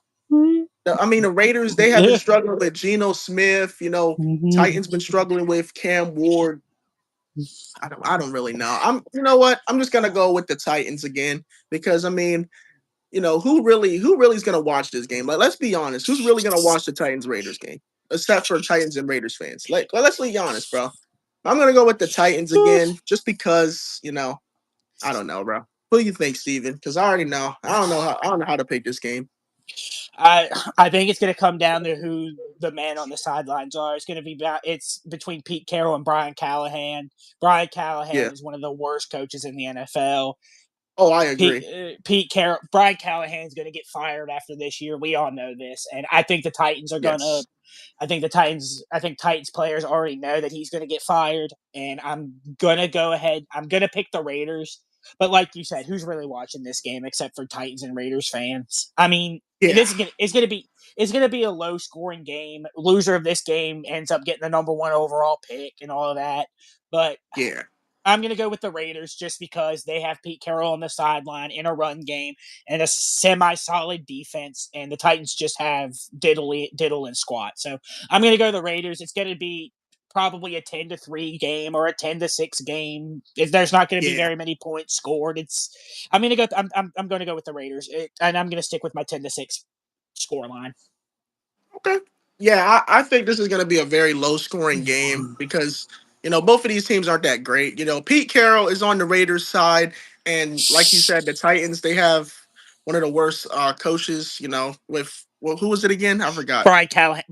I mean, the Raiders, they have been struggling with Geno Smith. Titans been struggling with Cam Ward. I don't really know. You know what? I'm just gonna go with the Titans again because I mean, who really is gonna watch this game? Like, let's be honest. Who's really gonna watch the Titans Raiders game? Except for Titans and Raiders fans. Like, let's be honest, bro. I'm gonna go with the Titans again, just because I don't know, bro. Who do you think, Steven? Because I already know. I don't know how to pick this game. I think it's going to come down to who the man on the sidelines are. It's between Pete Carroll and Brian Callahan. Brian Callahan is one of the worst coaches in the NFL. Oh, I agree. Pete Carroll, Brian Callahan's going to get fired after this year. We all know this, and I think the Titans are going to. Yes. I think Titans players already know that he's going to get fired, and I'm going to go ahead. I'm going to pick the Raiders. But like you said, who's really watching this game except for Titans and Raiders fans? I mean, Yeah. it's going to be a low scoring game. Loser of this game ends up getting the number 1 overall pick and all of that. But Yeah. I'm going to go with the Raiders just because they have Pete Carroll on the sideline in a run game and a semi-solid defense, and the Titans just have diddle and squat. So I'm going to go the Raiders. It's going to be probably a 10-3 game or a 10-6 game. There's not going to be Yeah. very many points scored. I'm going to go. I'm going to go with the Raiders, and I'm going to stick with my 10-6 score line. Okay. Yeah, I think this is going to be a very low scoring game because, both of these teams aren't that great. Pete Carroll is on the Raiders side. And like you said, the Titans, they have one of the worst coaches, with, well, who was it again? I forgot. Brian Callahan.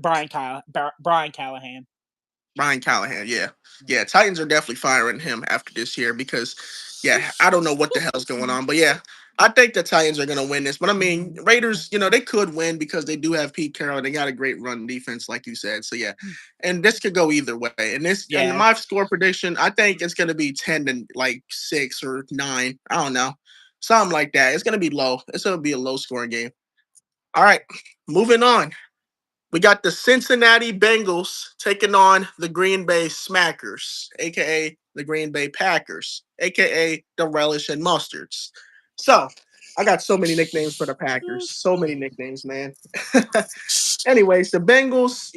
Brian Callahan, yeah. Yeah, Titans are definitely firing him after this year because, yeah, I don't know what the hell's going on. But yeah, I think the Titans are going to win this. But I mean, Raiders, they could win because they do have Pete Carroll. They got a great run defense, like you said. So yeah, and this could go either way. And my score prediction, I think it's going to be 10-6 or 9. I don't know, something like that. It's going to be low. It's going to be a low scoring game. All right, moving on. We got the Cincinnati Bengals taking on the Green Bay Smackers, aka the Green Bay Packers, aka the Relish and Mustards. So, I got so many nicknames for the Packers. So many nicknames, man. Anyways, the Bengals,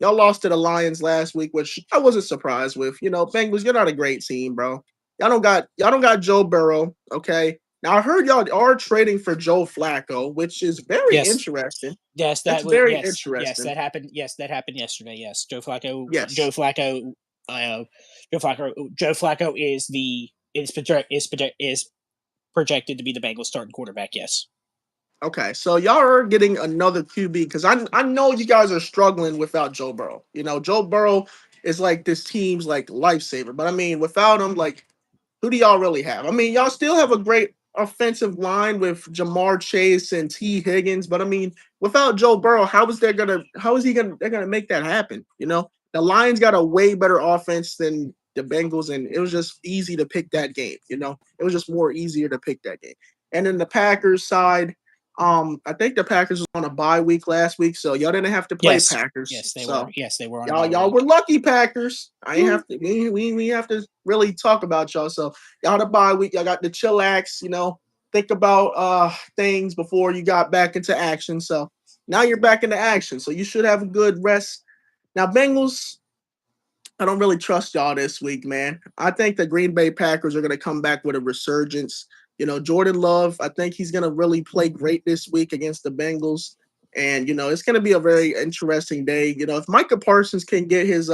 y'all lost to the Lions last week, which I wasn't surprised with. Bengals, you're not a great team, bro. Y'all don't got Joe Burrow, okay? Now I heard y'all are trading for Joe Flacco, which is very interesting. Yes, That's that was very yes, interesting. that happened. Yes, that happened yesterday. Yes, Yes. Joe Flacco is projected to be the Bengals starting quarterback. Yes. Okay, so y'all are getting another QB because I know you guys are struggling without Joe Burrow. Joe Burrow is like this team's like lifesaver, but I mean, without him, like, who do y'all really have? I mean, y'all still have a great offensive line with Jamar Chase and T. Higgins, but I mean, without Joe Burrow, how is they're gonna make that happen? The Lions got a way better offense than the Bengals, and it was just easy to pick that game. It was just more easier to pick that game. And then the Packers side, I think the Packers was on a bye week last week, so y'all didn't have to play Yes. Packers. They So were. Yes, they were on a y'all bye week. were lucky, Packers. I ain't have to. We have to really talk about y'all. So y'all had a bye week. Y'all got the chillax. Think about things before you got back into action. So now you're back into action. So you should have a good rest. Now Bengals, I don't really trust y'all this week, man. I think the Green Bay Packers are going to come back with a resurgence. Jordan Love, I think he's going to really play great this week against the Bengals. And, it's going to be a very interesting day. If Micah Parsons can get his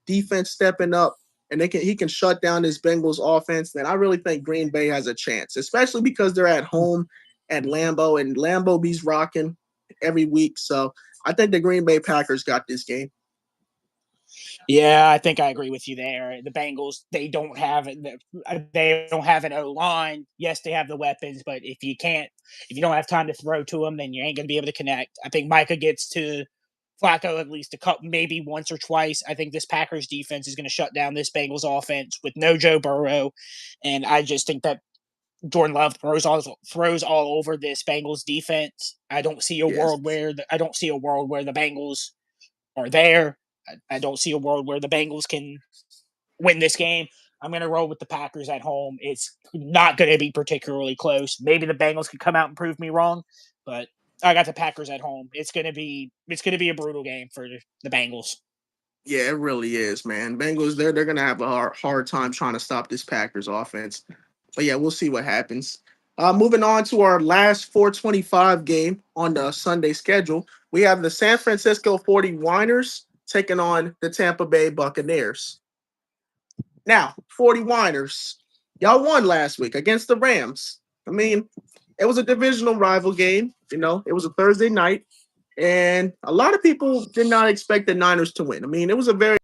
defense stepping up and he can shut down this Bengals offense, then I really think Green Bay has a chance, especially because they're at home at Lambeau, and Lambeau be's rocking every week. So I think the Green Bay Packers got this game. Yeah, I think I agree with you there. The Bengals, they don't have an O line. Yes, they have the weapons, but if you don't have time to throw to them, then you ain't going to be able to connect. I think Micah gets to Flacco at least a couple, maybe once or twice. I think this Packers defense is going to shut down this Bengals offense with no Joe Burrow, and I just think that Jordan Love throws all over this Bengals defense. I don't see a Yes. world where the Bengals are there. I don't see a world where the Bengals can win this game. I'm going to roll with the Packers at home. It's not going to be particularly close. Maybe the Bengals could come out and prove me wrong, but I got the Packers at home. It's going to be a brutal game for the Bengals. Yeah, it really is, man. Bengals, they're gonna have a hard time trying to stop this Packers offense. But yeah, we'll see what happens. Moving on to our last 425 game on the Sunday schedule, we have the San Francisco 49ers taking on the Tampa Bay Buccaneers. Now, 49ers, y'all won last week against the Rams. I mean, it was a divisional rival game. It was a Thursday night. And a lot of people did not expect the Niners to win. I mean, it was but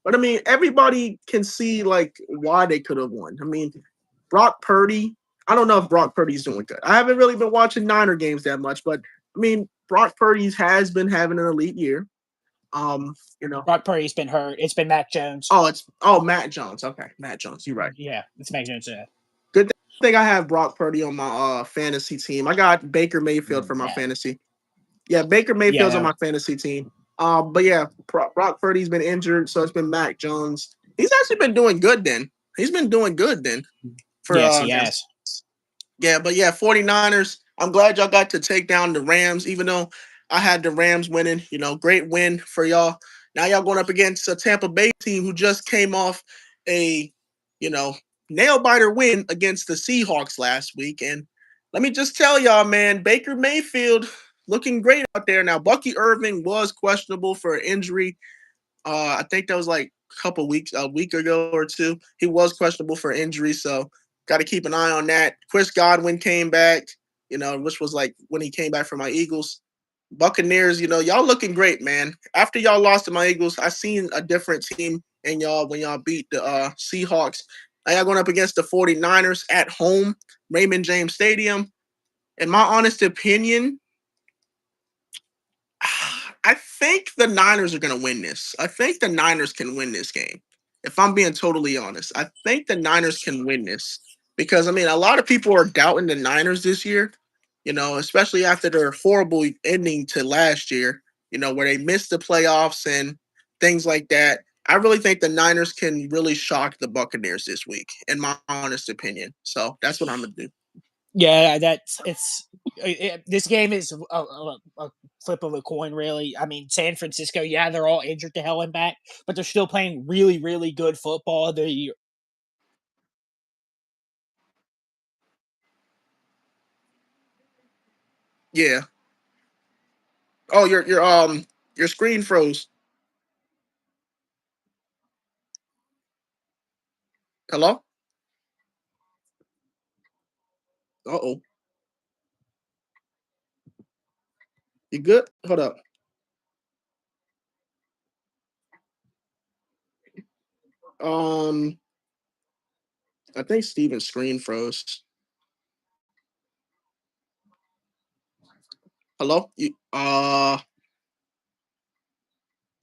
I mean, everybody can see like why they could have won. I mean, Brock Purdy I don't know if Brock Purdy's doing good. I haven't really been watching Niner games that much, but I mean, Brock Purdy's has been having an elite year. You know. Brock Purdy's been hurt. It's been Mac Jones. Oh, Matt Jones. Okay, Matt Jones. You're right. Yeah, it's Mac Jones. Good thing I have Brock Purdy on my fantasy team. I got Baker Mayfield for my fantasy. Yeah, Baker Mayfield's on my fantasy team. But yeah, Brock Purdy's been injured, so it's been Mac Jones. He's actually been doing good then. He's been doing good then. Yes, he has. Yeah, but yeah, 49ers. I'm glad y'all got to take down the Rams, even though I had the Rams winning. You know, great win for y'all. Now y'all going up against a Tampa Bay team who just came off a, you know, nail biter win against the Seahawks last week. And let me just tell y'all, man, Baker Mayfield looking great out there. Now, Bucky Irving was questionable for an injury. I think that was like a week ago or two. He was questionable for injury, so got to keep an eye on that. Chris Godwin came back, you know, which was like when he came back from my Eagles. Buccaneers, you know, y'all looking great, man. After y'all lost to my Eagles, I seen a different team in y'all when y'all beat the Seahawks. Now y'all going up against the 49ers at home, Raymond James Stadium. In my honest opinion, I think the Niners are going to win this. I think the Niners can win this game. If I'm being totally honest, I think the Niners can win this because, I mean, a lot of people are doubting the Niners this year, you know, especially after their horrible ending to last year, you know, where they missed the playoffs and things like that. I really think the Niners can really shock the Buccaneers this week, in my honest opinion. So that's what I'm going to do. Yeah, this game is a flip of a coin, really. I mean, San Francisco, yeah, they're all injured to hell and back, but they're still playing really, really good football. Yeah. Oh, your screen froze. Hello? Uh-oh. You good? Hold up. Um, I think Steven's screen froze. Hello? Can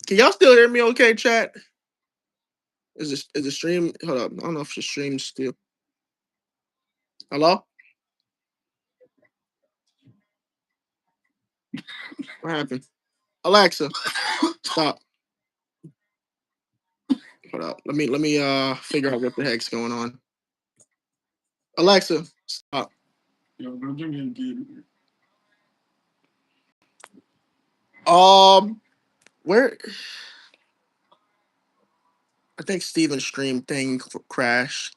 y'all still hear me okay, chat? Is the stream hold up? I don't know if the stream's still. Hello? What happened? Alexa, stop. Hold up. Let me figure out what the heck's going on. Alexa, stop. Where I think Steven's stream thing crashed.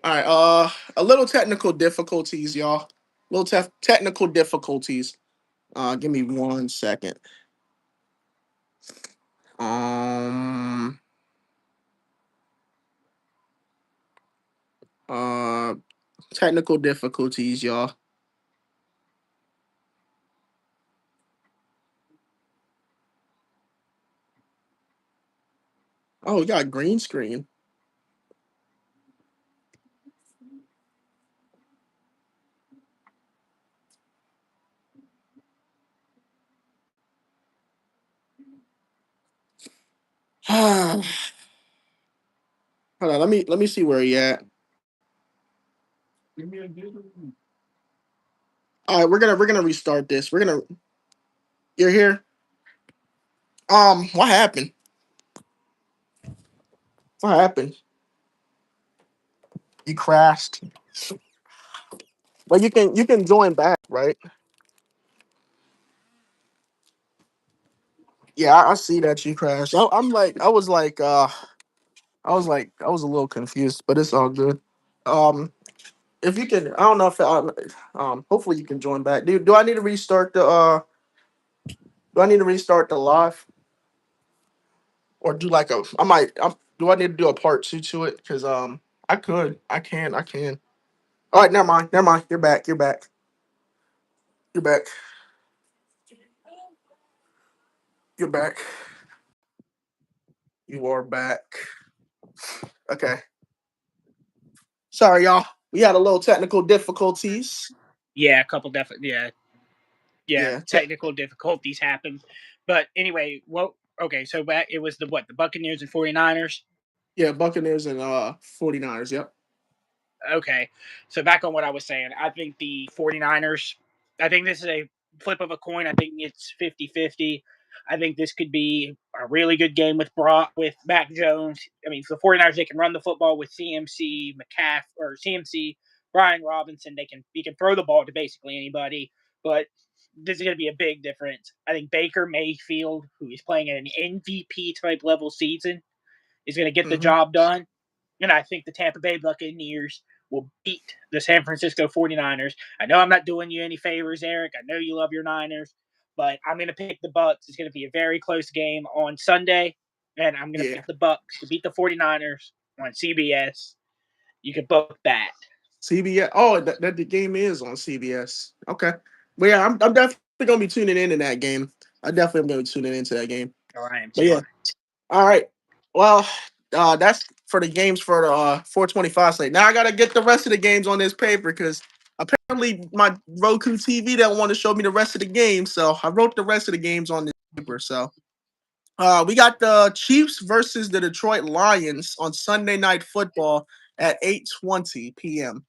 All right, a little technical difficulties, y'all. Little technical difficulties. Give me 1 second. Um, uh, Technical difficulties, y'all. Oh, we got green screen. Hold on, let me see where he at. All right, we're gonna restart this. You're here. What happened? What happened? You crashed. Well, you can join back, right? Yeah, I see that you crashed. I was a little confused, but it's all good. Um, if you can, I don't know if hopefully you can join back. Do I need to restart the live or do like a do I need to do a part two to it? Because I can. All right, never mind. You're back. You're back. You are back. Okay. Sorry, y'all. We had a little technical difficulties. Yeah, a couple definitely. Yeah, Yeah, technical difficulties happened. But anyway, okay, so back it was the Buccaneers and 49ers. yeah, Buccaneers and 49ers. Yep. Okay. So back on what I was saying, I think the 49ers, I think this is a flip of a coin. I think it's 50-50. I think this could be a really good game with Mac Jones. I mean, for the 49ers, they can run the football with CMC, CMC, Brian Robinson. He can throw the ball to basically anybody, but this is going to be a big difference. I think Baker Mayfield, who is playing at an MVP type level season, is going to get the Hmm. job done. And I think the Tampa Bay Buccaneers will beat the San Francisco 49ers. I know I'm not doing you any favors, Eric. I know you love your Niners, but I'm going to pick the Bucs. It's going to be a very close game on Sunday, and I'm going to Yeah. pick the Bucs to beat the 49ers on CBS. You can book that. CBS. Oh, that the game is on CBS. Okay. Well, yeah, I'm definitely gonna be tuning in that game. I definitely am gonna be tuning into that game. Or I am But too. yeah. All right. Well, that's for the games for the 425 slate. Now I gotta get the rest of the games on this paper because apparently my Roku TV don't want to show me the rest of the games. So I wrote the rest of the games on this paper. So we got the Chiefs versus the Detroit Lions on Sunday Night Football at 8:20 p.m.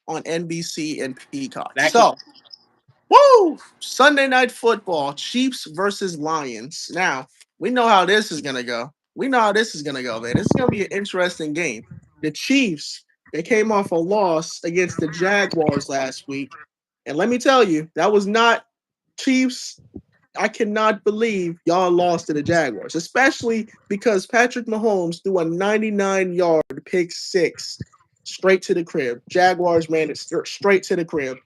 on NBC and Peacock. That So, woo! Sunday Night Football, Chiefs versus Lions. Now, we know how this is going to go. We know how this is going to go, man. This is going to be an interesting game. The Chiefs, they came off a loss against the Jaguars last week. And let me tell you, that was not Chiefs. I cannot believe y'all lost to the Jaguars, especially because Patrick Mahomes threw a 99-yard pick six straight to the crib. Jaguars ran it straight to the crib.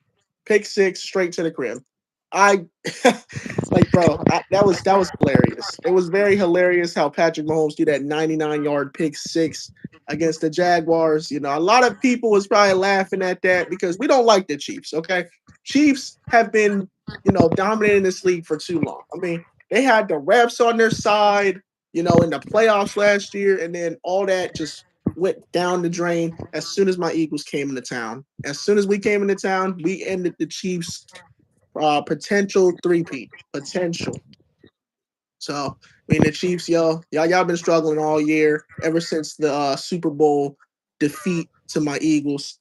Pick six straight to the crib. I like, bro, that was hilarious. It was very hilarious how Patrick Mahomes threw that 99-yard pick six against the Jaguars. You know, a lot of people was probably laughing at that because we don't like the Chiefs. Okay, Chiefs have been dominating this league for too long. I mean, they had the refs on their side, in the playoffs last year, and then all that just went down the drain as soon as my Eagles came into town. As soon as we came into town, we ended the Chiefs' potential three-peat. Potential. So, I mean, the Chiefs, y'all been struggling all year, ever since the Super Bowl defeat to my Eagles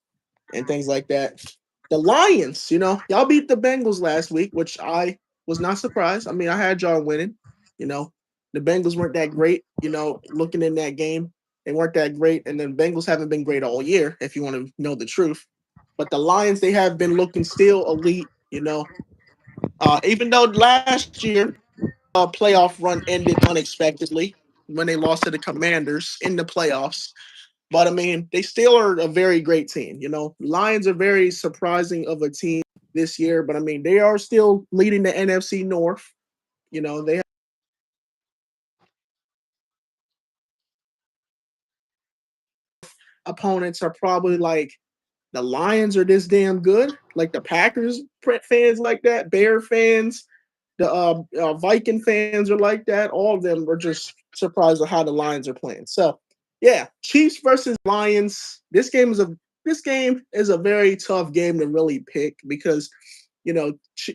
and things like that. The Lions, y'all beat the Bengals last week, which I was not surprised. I mean, I had y'all winning. The Bengals weren't that great, looking in that game. They weren't that great. And then Bengals haven't been great all year, if you want to know the truth. But the Lions, they have been looking still elite, even though last year playoff run ended unexpectedly when they lost to the Commanders in the playoffs. But I mean, they still are a very great team. Lions are very surprising of a team this year, but I mean, they are still leading the NFC North. They have opponents are probably like the Lions are this damn good, like the Packers fans like that, Bear fans, the Viking fans are like that. All of them are just surprised at how the Lions are playing. So, yeah, Chiefs versus Lions. This game is a very tough game to really pick because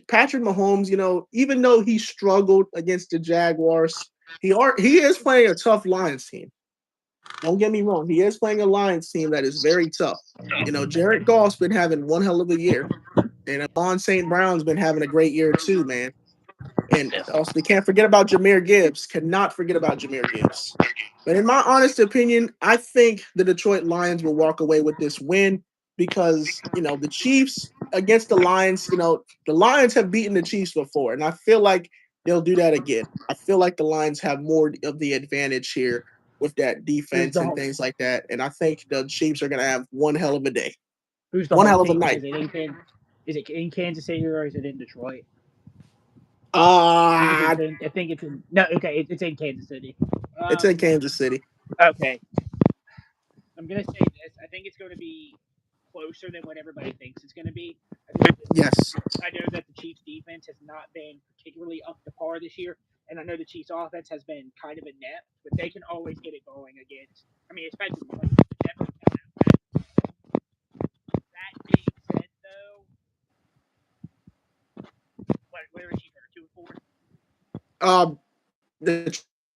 Patrick Mahomes. Even though he struggled against the Jaguars, he is playing a tough Lions team. Don't get me wrong, he is playing a Lions team that is very tough. Jared Goff's been having one hell of a year, and Amon St. Brown's been having a great year too, man. And also, they can't forget about Jahmyr Gibbs. Cannot forget about Jahmyr Gibbs. But in my honest opinion, I think the Detroit Lions will walk away with this win because, the Chiefs against the Lions, the Lions have beaten the Chiefs before, and I feel like they'll do that again. I feel like the Lions have more of the advantage here with that defense and things like that. And I think the Chiefs are going to have one hell of a day. Who's the one home hell of a team? night. Is it in Kansas City or is it in Detroit? I think it's in. No, okay, it's in Kansas City. It's in Kansas City. Okay. I'm gonna say this. I think it's going to be closer than what everybody thinks it's going to be. Yes. I know that the Chiefs' defense has not been particularly up to par this year, and I know the Chiefs' offense has been kind of inept, but they can always get it going against. I mean, especially Um, the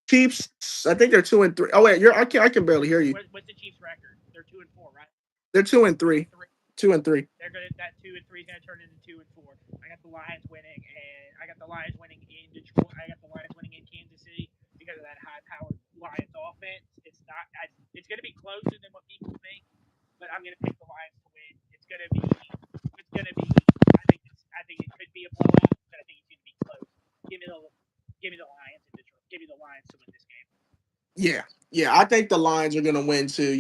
Chiefs, I think they're 2-3. Oh wait, I can barely hear you. What's the Chiefs' record? They're 2-4, right? They're 2-3. 2-3. They're gonna that 2-3 is gonna turn into 2-4. I got the Lions winning, and I got the Lions winning in Detroit. I got the Lions winning in Kansas City because of that high-powered Lions offense. It's not. It's gonna be closer than what people think, but I'm gonna pick the Lions to win. It's gonna be. It's gonna be. I think it could be a blowout, but I think it's gonna be close. Give me the. Give me the Lions in Detroit. Give me the Lions to win this game. Yeah. I think the Lions are gonna win too.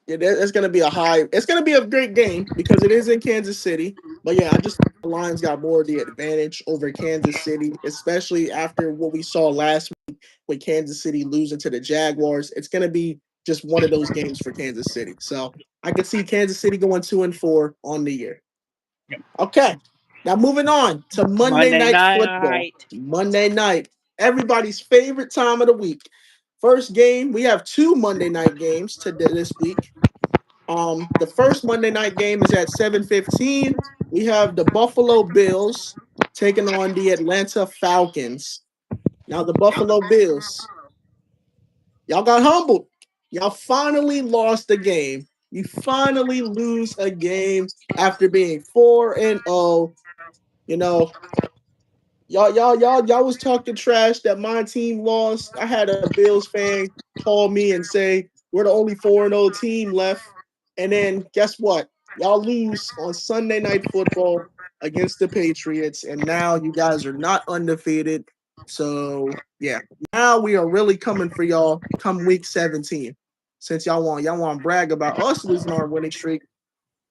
It's gonna be a high. It's gonna be a great game because it is in Kansas City. But yeah, I just think the Lions got more of the advantage over Kansas City, especially after what we saw last week with Kansas City losing to the Jaguars. It's gonna be just one of those games for Kansas City. So I could see Kansas City going 2-4 on the year. Okay. Now moving on to Monday Night Football. Monday night, everybody's favorite time of the week. First game, we have two Monday night games this week. The first Monday night game is at 7:15. We have the Buffalo Bills taking on the Atlanta Falcons. Now the Buffalo Bills, y'all got humbled. Y'all finally lost a game. You finally lose a game after being 4-0. You know, y'all was talking trash that my team lost. I had a Bills fan call me and say we're the only 4-0 team left. And then guess what? Y'all lose on Sunday Night Football against the Patriots, and now you guys are not undefeated. So yeah, now we are really coming for y'all come week 17. Since y'all want to brag about us losing our winning streak.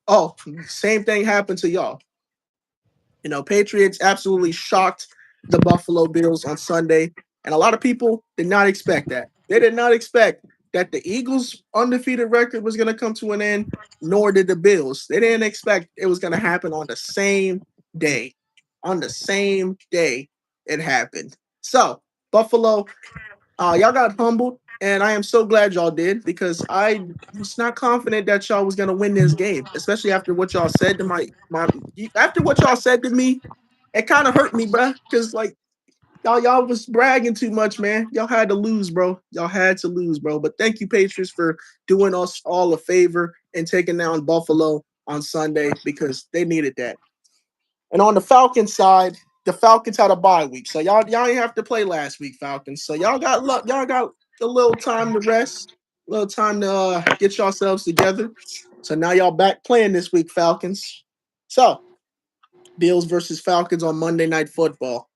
Oh, same thing happened to y'all. Patriots absolutely shocked the Buffalo Bills on Sunday, and a lot of people did not expect that. They did not expect that the Eagles' undefeated record was going to come to an end, nor did the Bills. They didn't expect it was going to happen on the same day. On the same day it happened. So, Buffalo, y'all got humbled, and I am so glad y'all did because I was not confident that y'all was gonna win this game, especially after what y'all said to my after what y'all said to me. It kind of hurt me, bro, because like y'all was bragging too much, man. Y'all had to lose, bro. Y'all had to lose, bro. But thank you, Patriots, for doing us all a favor and taking down Buffalo on Sunday because they needed that. And on the Falcons side, the Falcons had a bye week, so y'all didn't have to play last week, Falcons. So y'all got luck. Y'all got a little time to rest, a little time to get yourselves together. So now y'all back playing this week, Falcons. So Bills versus Falcons on Monday Night Football.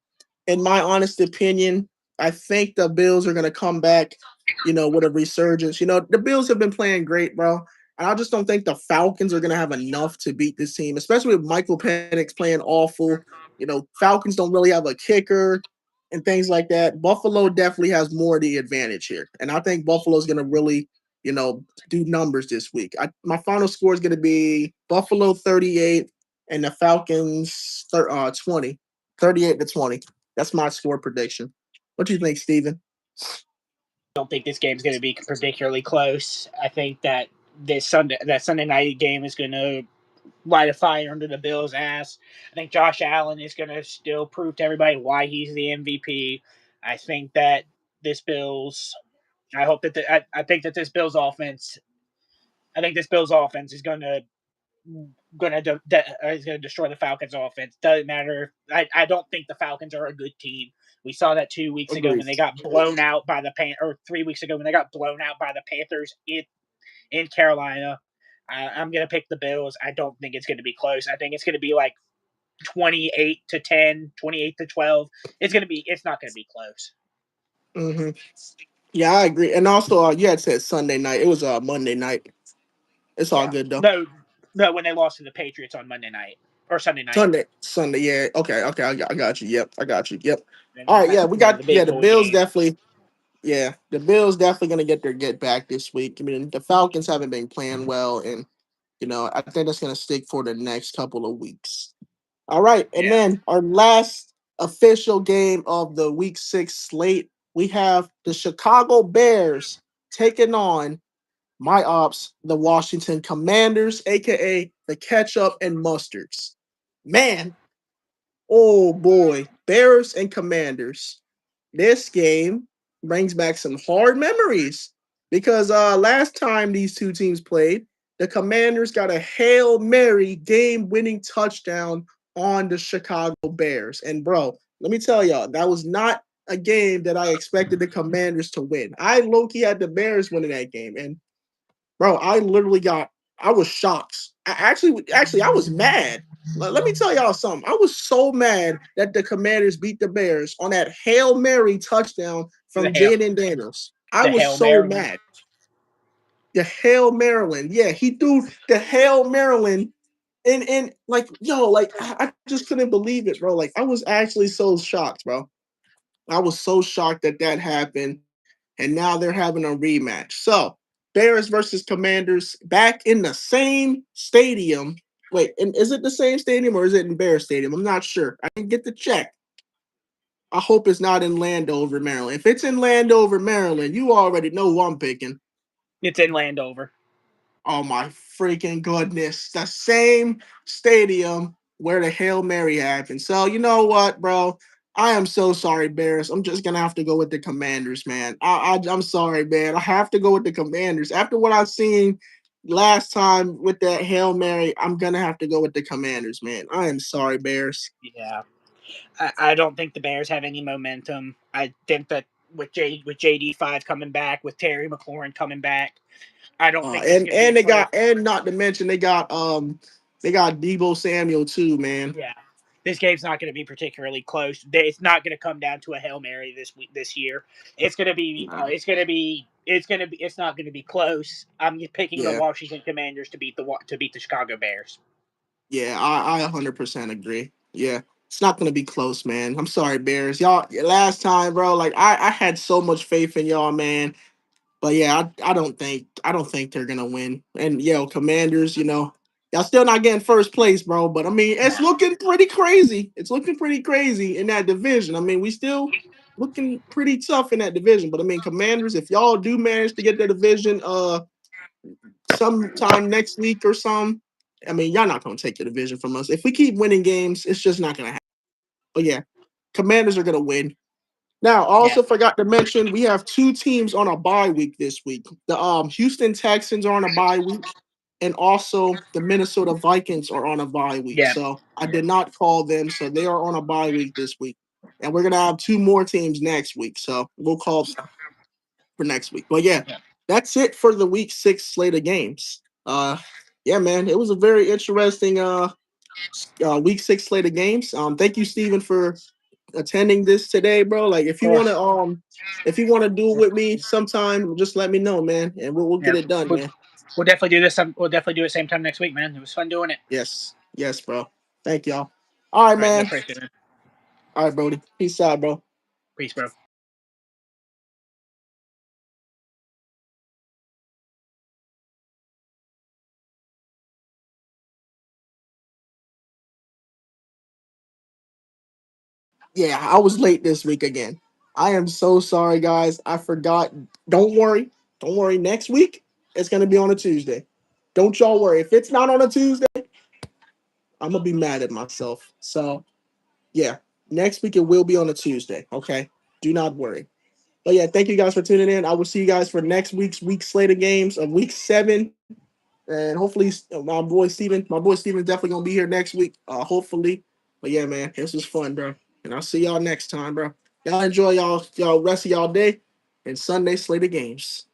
In my honest opinion, I think the Bills are going to come back, with a resurgence. The Bills have been playing great, bro. And I just don't think the Falcons are going to have enough to beat this team, especially with Michael Penix playing awful. Falcons don't really have a kicker and things like that. Buffalo definitely has more of the advantage here. And I think Buffalo's going to really, do numbers this week. My final score is going to be Buffalo 38 and the Falcons 20, 38-20. That's my score prediction. What do you think, Steven? I don't think this game's going to be particularly close. I think that Sunday night game is going to light a fire under the Bills' ass. I think Josh Allen is going to still prove to everybody why he's the MVP. I think that this Bills. I hope that I think that this Bills offense. I think this Bills offense is going to destroy the Falcons' offense. Doesn't matter. I don't think the Falcons are a good team. We saw that 2 weeks ago when they got blown out by the or 3 weeks ago when they got blown out by the Panthers in Carolina. I'm gonna pick the Bills. I don't think it's gonna be close. I think it's gonna be like 28-10, 28-12. It's not gonna be close. Mm-hmm. Yeah, I agree. And also, you had said Sunday night. It was Monday night. It's all good though. No, when they lost to the Patriots on Monday night or Sunday night. Sunday. Yeah. Okay. I got you. Yep. I got you. Yep. All right. Yeah, we got the Bills definitely. Yeah, the Bills definitely gonna get their get back this week. I mean, the Falcons haven't been playing well, and I think that's gonna stick for the next couple of weeks. All right, and then our last official game of the Week 6 slate, we have the Chicago Bears taking on my ops, the Washington Commanders, aka the Ketchup and Mustards. Man, oh boy, Bears and Commanders. this game brings back some hard memories because last time these two teams played, the Commanders got a Hail Mary game-winning touchdown on the Chicago Bears. And bro, let me tell y'all, that was not a game that I expected the Commanders to win. I low-key had the Bears winning that game. And bro, I was shocked. Actually, I was mad. Let me tell y'all something. I was so mad that the Commanders beat the Bears on that Hail Mary touchdown The from Hail, Jaden Daniels. I the was Hail so Mary. mad. The Hail Maryland. Yeah, he threw the Hail Maryland. And like, yo, like I just couldn't believe it, bro. Like, I was actually so shocked, bro. I was so shocked that that happened. And now they're having a rematch. So, Bears versus Commanders back in the same stadium. Wait, and is it the same stadium or is it in Bear Stadium? I'm not sure. I didn't get to check. I hope it's not in Landover, Maryland. If it's in Landover, Maryland, you already know who I'm picking. It's in Landover. Oh my freaking goodness. The same stadium where the Hail Mary happened. So you know what, bro? I am so sorry, Bears. I'm just gonna have to go with the Commanders, man. I'm sorry, man. I have to go with the Commanders. After what I've seen last time with that Hail Mary, I'm gonna have to go with the Commanders, man. I am sorry, Bears. Yeah. I don't think the Bears have any momentum. I think that with JD5 coming back, with Terry McLaurin coming back, I don't think this is going to be And a they close. got and not to mention they got Debo Samuel too, man. Yeah, this game's not going to be particularly close. It's not going to come down to a Hail Mary this year. It's going to be. Nah. It's not going to be close. I'm picking the Yeah. Washington Commanders to beat the Chicago Bears. Yeah, I 100% agree. Yeah, it's not gonna be close, man. I'm sorry, Bears. Y'all, last time, bro. Like I had so much faith in y'all, man. But yeah, I don't think they're gonna win. And Commanders, y'all still not getting first place, bro. But I mean, it's looking pretty crazy. It's looking pretty crazy in that division. I mean, we still looking pretty tough in that division. But I mean, Commanders, if y'all do manage to get the division, sometime next week or some. I mean, y'all not gonna take the division from us. If we keep winning games, it's just not gonna happen. But yeah, Commanders are gonna win. Now, I Yeah. also forgot to mention we have two teams on a bye week this week. The Houston Texans are on a bye week, and also the Minnesota Vikings are on a bye week. Yeah. So I did not call them, so they are on a bye week this week. And we're gonna have two more teams next week. So we'll call for next week. But yeah, Yeah. that's it for the week 6 slate of games. Yeah, man, it was a very interesting week 6 slate of games. Thank you, Steven, for attending this today, bro. Like if you wanna do it with me sometime, just let me know, man, and we'll Yeah. get it done, man. We'll definitely do this. We'll definitely do it same time next week, man. It was fun doing it. Yes, yes, bro. Thank y'all. All right, All right, no man. appreciate it. All right, Brody. Peace out, bro. Peace, bro. Yeah, I was late this week again. I am so sorry, guys. I forgot. Don't worry. Don't worry. Next week, it's going to be on a Tuesday. Don't y'all worry. If it's not on a Tuesday, I'm going to be mad at myself. So, yeah, next week it will be on a Tuesday. Okay. Do not worry. But yeah, thank you guys for tuning in. I will see you guys for next week's week slate of games of week 7. And hopefully, my boy Steven's definitely going to be here next week. Hopefully. But yeah, man, this was fun, bro. And I'll see y'all next time, bro. Y'all enjoy y'all rest of y'all day and Sunday slate of games.